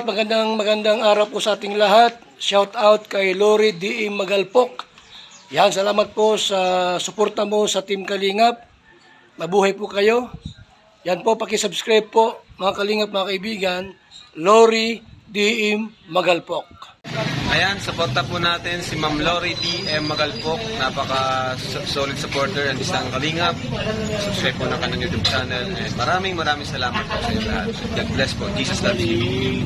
Magandang araw po sa ating lahat. Shout out kay Lori D. Magalpok. Yan, salamat po sa suporta mo sa Team Kalingap. Mabuhay po kayo. Yan po, paki-subscribe po mga Kalingap, mga kaibigan. Lori D. Magalpok. Ayan, suporta po natin si Ma'am Lori D.M. Magalpok. Napaka-solid supporter ng isang Kalingap. Subscribe po ng kanyang YouTube channel. And maraming salamat po sa inyo lahat. God bless po. Jesus loves you.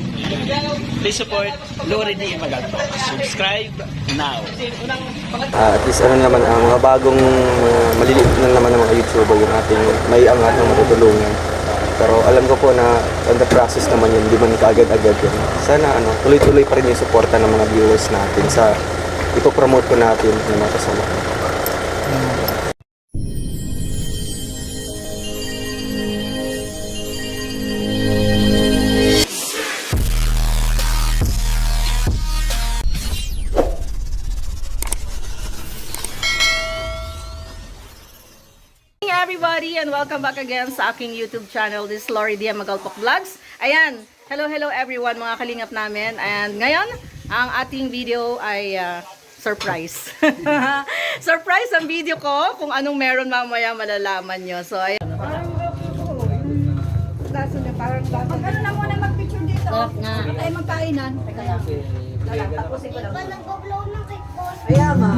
Please support Lori D.M. Magalpok. Subscribe now. At least naman, ang mga bagong maliliit na naman ng mga YouTuber yung ating may angat na matutulungan. Pero alam ko po na on the process naman yun, hindi man kaagad-agad yun. Sana tuloy-tuloy pa rin yung suporta ng mga viewers natin sa ipopromote ko natin ng mga kasama. Everybody, and welcome back again sa aking YouTube channel. This is Lori D. Magalpok Vlogs. Ayan, hello everyone mga kalingap namin. And ngayon, ang ating video ay surprise. Surprise ang video ko. Kung anong meron mamaya malalaman nyo. So, ayan. Laso niya, parang laso. Ano na muna mag-picture dito? Ay, magkainan. Teka lang. Tapusin ko lang. Ayan, ma.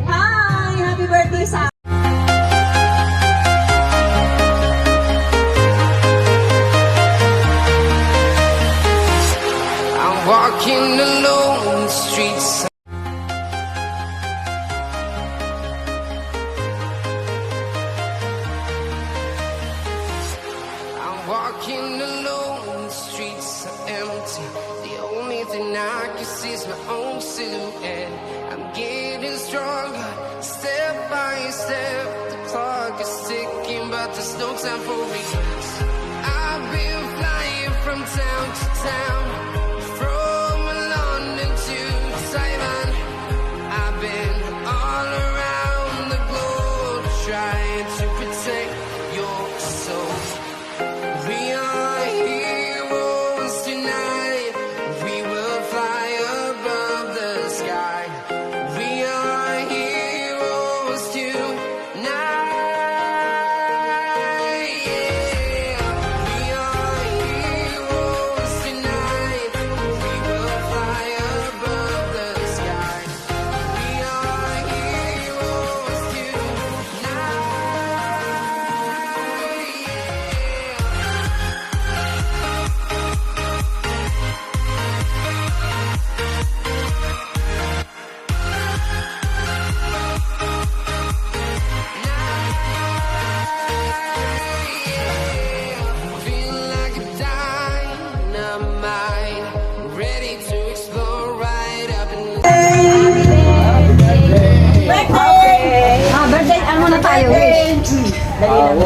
Hi! Happy birthday sa walking alone the streets. I'm walking alone, the streets are empty. The only thing I can see is my own silhouette. I'm getting stronger, step by step. The clock is ticking, but there's no time for regrets. I've been flying from town to town.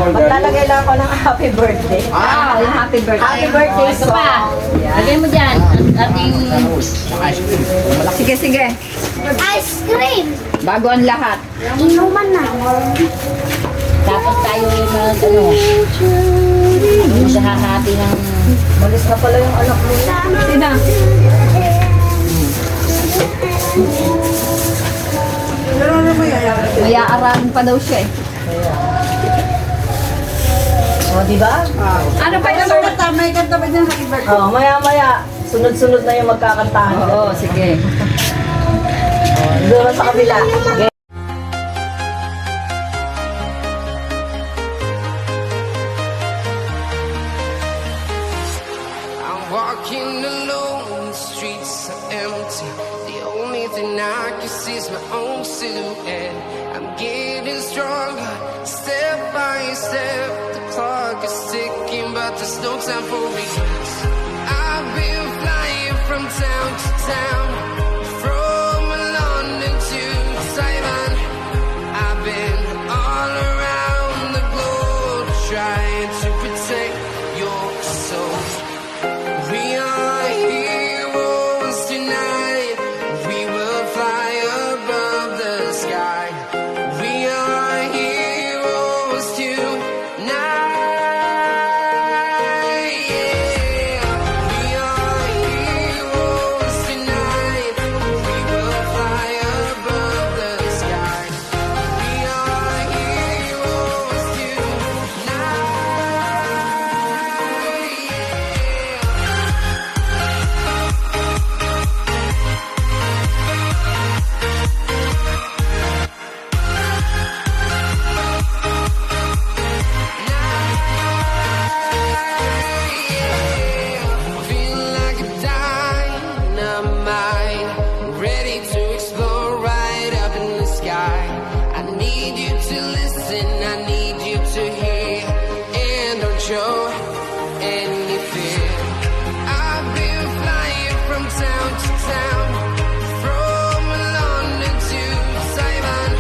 Maglalagay lang ako ng happy birthday. Yung happy birthday. Happy birthday song. Lagay mo dyan. Ating... Sige. Ice cream! Bago ang lahat. Inuman na. Tapos tayo sa hahati ng... Malis na pala yung anak mo. Sina? Mayaaramin pa daw siya eh. O, diba? Ano pa yung kanta? May kanta ba dyan happy birthday? Oo, maya. Sunod-sunod na yung magkakantahan. Oo, sige. Doon sa kabila. Okay. I'm walking alone, the streets are empty. The only thing I can see is my own silhouette. I'm getting stronger, step by step. The clock is ticking, but there's no time for regrets. I've been flying from town to town, from London to Taiwan. I've been all around the globe trying to protect your soul. We are heroes tonight. We will fly above the sky. We are heroes tonight. Yeah. Feel like a dynamite, ready to explode right up in the sky. I need you to listen, I need you to hear, and don't show any fear. I've been flying from town to town, from London to Taiwan.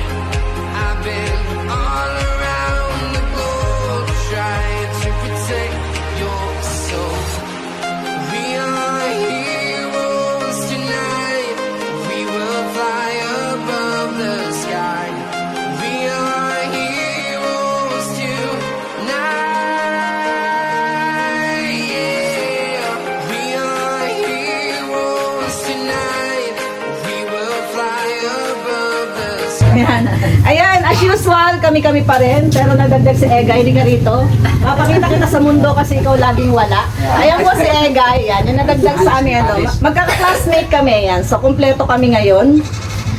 I've been all around the globe trying to protect your soul. We are heroes tonight. We will fly above the sky. We are heroes tonight. Yeah. We are heroes tonight. We will fly above the sky. Ayan. Ayan, as usual, kami-kami pa rin. Pero nadagdag si Egay, hindi ka rito. Mapakita kita sa mundo kasi ikaw laging wala. Ayan po si Egay, yan. Yung nadagdag sa amin, ano. Magkaka-classmate kami, yan. So, kumpleto kami ngayon.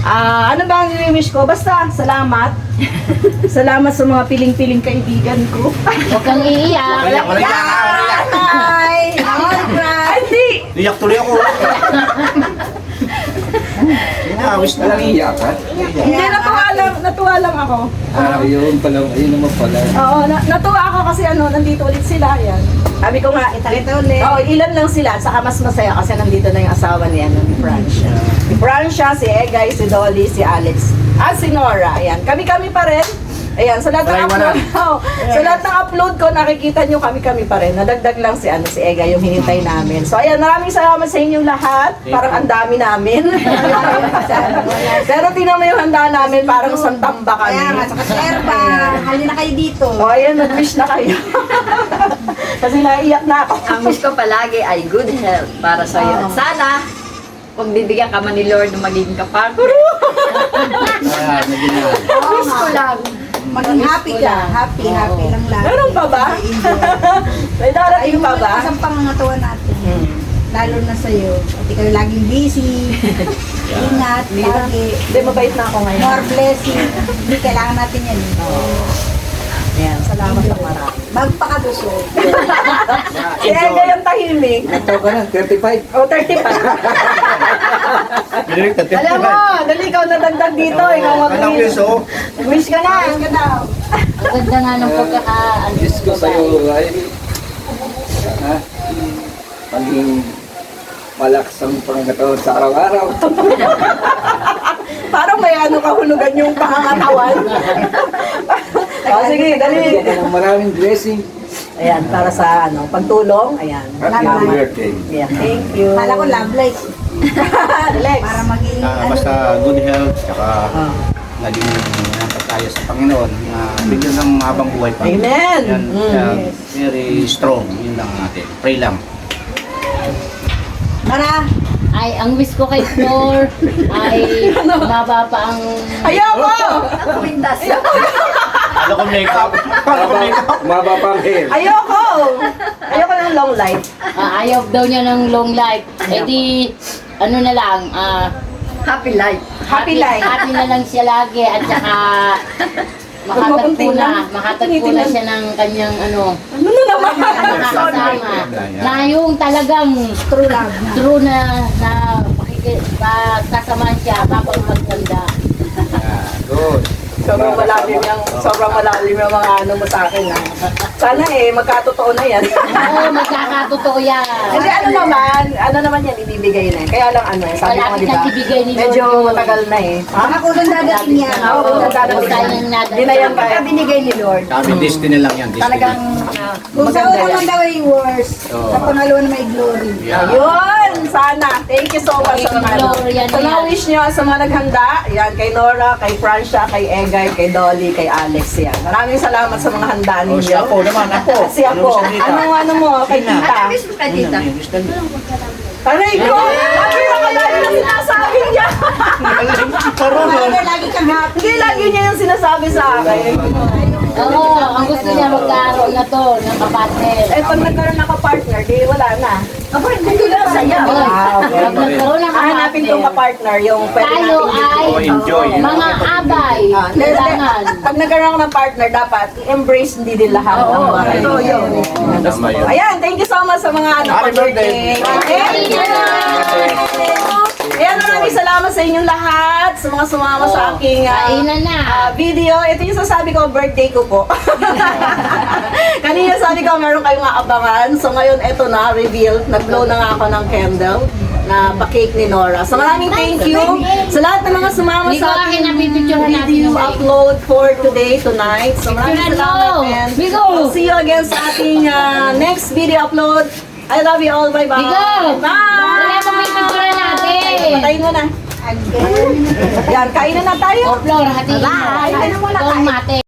Ano ba ang i-wish ko? Basta, salamat. Salamat sa mga piling-piling kaibigan ko. Huwag kang iiyak. Hi! Ay, hindi! Iyak tuloy ako. Inawis na lang iyak, ha? Hindi, natuwa lang ako. Yun pala, ayun naman pala. Oo, natuwa ako kasi ano, nandito ulit sila, yan. Sabi ko nga, kita ulit. Oo, ilan lang sila, saka mas masaya kasi nandito na yung asawa ni, ni Francia. Si Francia, si Egay, si Dolly, si Alex, at si Nora, ayan. Kami-kami pa rin. Ayan, sa lahat ng upload, sa lahat ng upload ko, nakikita nyo kami-kami pa rin. Nadagdag lang si, si Egay, yung hinintay namin. So, ayan, maraming salamat sa inyong lahat. Parang ang dami namin. Pero tingnan mo yung handa namin, parang isang tamba kami. Kaya nga, saka share pa. Halina kayo dito. O, ayan, nag-wish na kayo. Kasi naiyak na ako. Ang wish ko palagi ay good health para sa iyo. At sana, kung bibigyan ka man ni Lord na magiging kapartner. Wish ko lang. Maging happy ka. Happy lang lang. Meron pa ba? May darating pa ba? Isang pangangatawa natin. Lalo na sa'yo. At ikaw laging busy. Ingat, lagi. Hindi, mabait na ako ngayon. More blessing. Hindi, kailangan natin yan. Ayan, salamat na marami. Magpakagusto. Si Egay ang tahimik. Ito ka na, 35. O, 35. Alam mo, dali ikaw nadagdag dito. Ikaw Anong mag-wish. yeso? Wish ka na. Wish ka na. Ang ganda nga ng pagkaka-ano. Wish ko sa'yo ay maging malakas ang pangangataon sa araw-araw. Parang may ano kahulugan yung pangangatawan. O, sige, dali. Bigyan ng maraming blessing. Ayan, para sa pagtulong. Ayan. Happy birthday. Ayan, thank you. Kala ko love life. Relax. Para maging Basta good health, tsaka naging tayo sa Panginoon na bigyan ng habang buhay pa. Amen. Yan, very strong. Yun lang natin. Pray lang. Tara. Ay, ang wish ko kay Flor ay mababa pa ang... Ayoko! Ano ko makeup? Ano ko makeup? Maba pang hair. Ayoko! Ayoko ng long life. Ayaw daw niya ng long life. Eh di, ano na lang, Happy life. Happy life. Happy na lang siya lagi at saka makatagpo na siya ng kanyang Ano na naman? nakakasama. Na yung talagang true na kasama siya kapag magtanda. Good. Sobrang malalim yung mga ano mo sa akin. Sana magkatotoo na yan. Oo, magkakatotoo yan. Kasi ano naman yan, ibibigay na. Kaya lang sabi ko Malapit di ba? na ibigay ni Medyo Lord. matagal na Ako nang dadating yan. Oo, nagdadating Tayo na. ng nadating. Hindi na yan kaya. Binigay ni Lord. Sabi, destiny lang yan. Destiny. Talagang Kung sa maganda una man yan. daw ay worse, sa pangalawa na may glory. Ayun! Sana! Thank you so much sa mga Gloria na sa mga yan. wish nyo, sa mga naghanda. Yan, kay Nora, kay Francia, kay Egay, kay Dolly, kay Alex. Yan. Maraming salamat sa mga handa ninyo. Si Apo naman, Apo. Si Apo. Ano mo, kay Tita? Wish mo kay tita. Aray ko! Lagi na kalagi na sinasabi niya. Lagi kang happy. Hindi, lagi niya yung sinasabi sa akin. Oo, ang gusto niya magkaroon na to ng kapatid. Eh, pag nagkaroon ako partner, di wala na. Aba, hindi na saya. Pag nagkaroon ng Hanapin kong kapatid, kapartner, yung pwede tayo natin ay mga abay. Kailangan. Pag nagkaroon ako ng partner, dapat i-embrace hindi din lahat. Ito yun. Ayan, thank you so much sa mga Happy birthday. Thank you. Ayan, maraming salamat sa inyong lahat, sa mga sumama sa aking Kainan na. video. Ito yung sasabi ko, birthday ko po. Kanina sabi ko, meron kayong maabangan. So ngayon, ito na, reveal. Nag-blow na nga ako ng candle na pa-cake ni Nora. So maraming thank you sa lahat ng mga sumama Bigo, sa akin aking na pipicturean natin video yung upload for today, tonight. So maraming Picturean salamat mo. and Bigo. we'll see you again sa ating next video upload. I love you all. Bye-bye. Bigo. Bye! Wala mo pipicturean natin. Patayin mo na. Yan, kain na tayo. O, Flor, hatiin mo. Kain na muna Ikaw tayo. mate.